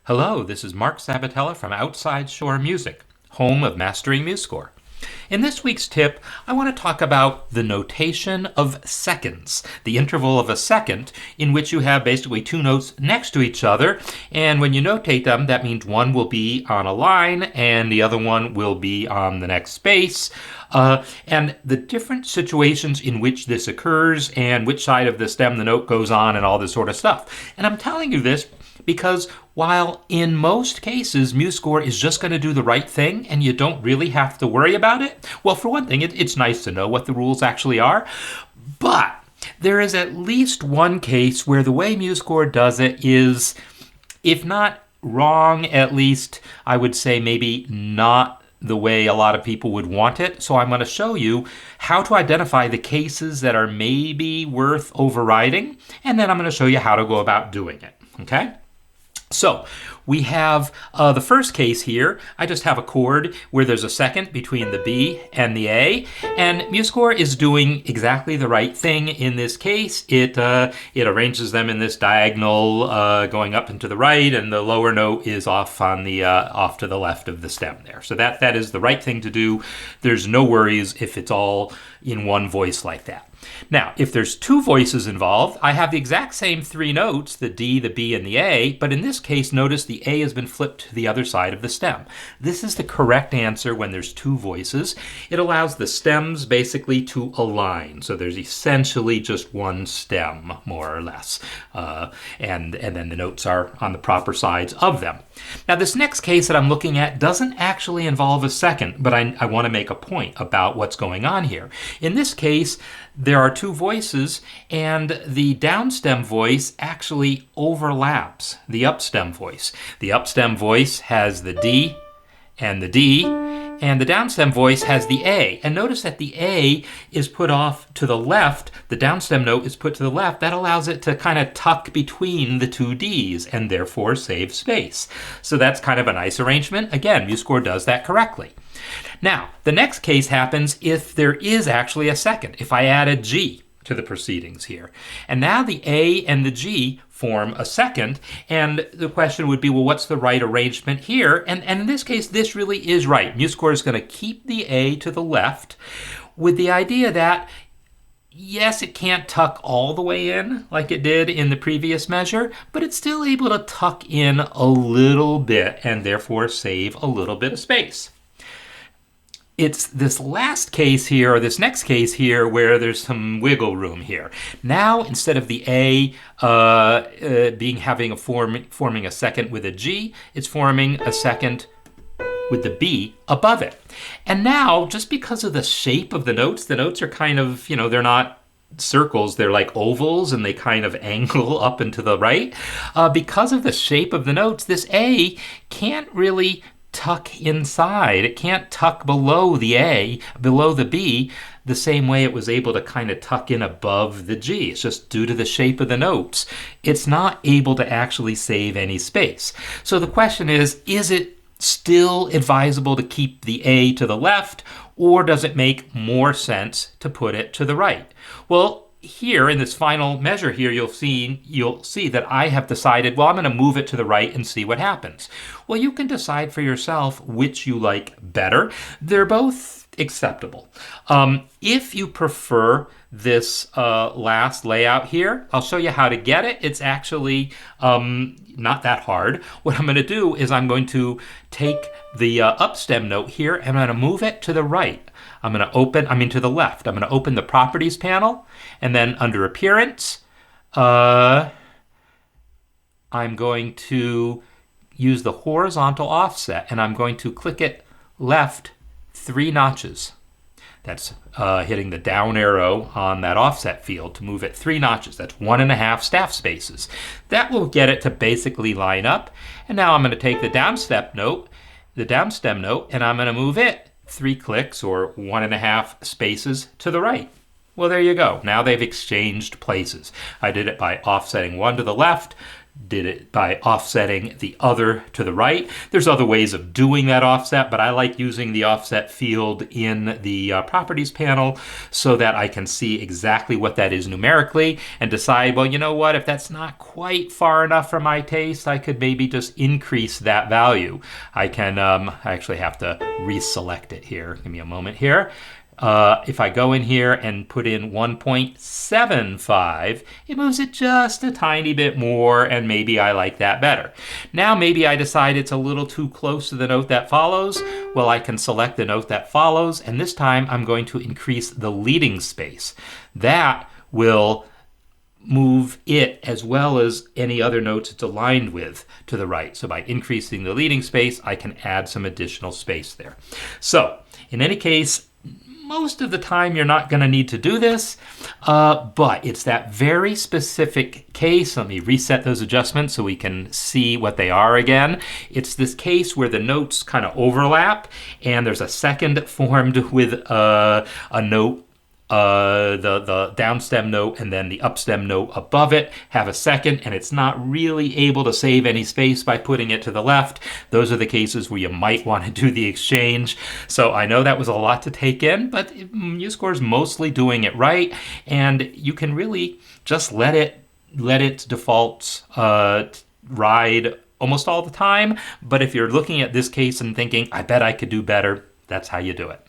Hello, this is Mark Sabatella from Outside Shore Music, home of Mastering MuseScore. In this week's tip, I want to talk about the notation of seconds, the interval of a second, in which you have basically two notes next to each other, and when you notate them, that means one will be on a line and the other one will be on the next space. And the different situations in which this occurs and which side of the stem the note goes on and all this sort of stuff. And I'm telling you this because while in most cases MuseScore is just going to do the right thing and you don't really have to worry about it, well, for one thing, it's nice to know what the rules actually are, but there is at least one case where the way MuseScore does it is, if not wrong, at least I would say maybe not the way a lot of people would want it. So I'm going to show you how to identify the cases that are maybe worth overriding, and then I'm going to show you how to go about doing it. Okay? So we have the first case here. I just have a chord where there's a second between the B and the A, and MuseScore is doing exactly the right thing in this case. It arranges them in this diagonal going up and to the right, and the lower note is off on the off to the left of the stem there. So that is the right thing to do. There's no worries if it's all in one voice like that. Now, if there's two voices involved, I have the exact same three notes, the D, the B, and the A, but in this case, notice the A has been flipped to the other side of the stem. This is the correct answer when there's two voices. It allows the stems basically to align, so there's essentially just one stem, more or less, and then the notes are on the proper sides of them. Now, this next case that I'm looking at doesn't actually involve a second, but I want to make a point about what's going on here. In this case, there are two voices, and the downstem voice actually overlaps the upstem voice. The upstem voice has the D and the D, and the downstem voice has the A. And notice that the A is put off to the left, the downstem note is put to the left. That allows it to kind of tuck between the two Ds and therefore save space. So that's kind of a nice arrangement. Again, MuseScore does that correctly. Now, the next case happens if there is actually a second, if I add a G to the proceedings here. And now the A and the G form a second, and the question would be, well, what's the right arrangement here? And in this case, this really is right. MuseScore is going to keep the A to the left with the idea that yes, it can't tuck all the way in like it did in the previous measure, but it's still able to tuck in a little bit and therefore save a little bit of space. It's this last case here, or this next case here, where there's some wiggle room here. Now, instead of the A forming a second with a G, it's forming a second with the B above it. And now, just because of the shape of the notes are kind of, they're not circles, they're like ovals, and they kind of angle up and to the right. Because of the shape of the notes, this A can't really tuck inside. It can't tuck below the A, below the B, the same way it was able to kind of tuck in above the G. It's just due to the shape of the notes. It's not able to actually save any space. So the question is it still advisable to keep the A to the left, or does it make more sense to put it to the right? Well, here in this final measure here, you'll see that I have decided, well, I'm going to move it to the right and see what happens. Well, you can decide for yourself which you like better. They're both acceptable. If you prefer this last layout here, I'll show you how to get it. It's actually not that hard. What I'm going to do is I'm going to take the upstem note here and I'm going to move it to the right. To the left. I'm going to open the Properties panel, and then under Appearance, I'm going to use the horizontal offset, and I'm going to click it left 3 notches. That's hitting the down arrow on that offset field to move it 3 notches. That's 1.5 staff spaces. That will get it to basically line up. And now I'm going to take the downstem note, and I'm going to move it 3 clicks or 1.5 spaces to the right. Well, there you go. Now they've exchanged places. I did it by offsetting 1 to the left, did it by offsetting the other to the right. There's other ways of doing that offset, but I like using the offset field in the properties panel so that I can see exactly what that is numerically and decide, well, you know what, if that's not quite far enough for my taste, I could maybe just increase that value. I can, I actually have to reselect it here. Give me a moment here. If I go in here and put in 1.75, it moves it just a tiny bit more, and maybe I like that better. Now maybe I decide it's a little too close to the note that follows. Well, I can select the note that follows, and this time I'm going to increase the leading space. That will move it as well as any other notes it's aligned with to the right. So by increasing the leading space, I can add some additional space there. So in any case, most of the time you're not going to need to do this, but it's that very specific case. Let me reset those adjustments so we can see what they are again. It's this case where the notes kind of overlap and there's a second formed with a note, the downstem note and then the upstem note above it have a second, and it's not really able to save any space by putting it to the left. Those are the cases where you might want to do the exchange. So I know that was a lot to take in, but MuseScore is mostly doing it right, and you can really just let its defaults ride almost all the time. But if you're looking at this case and thinking, I bet I could do better, that's how you do it.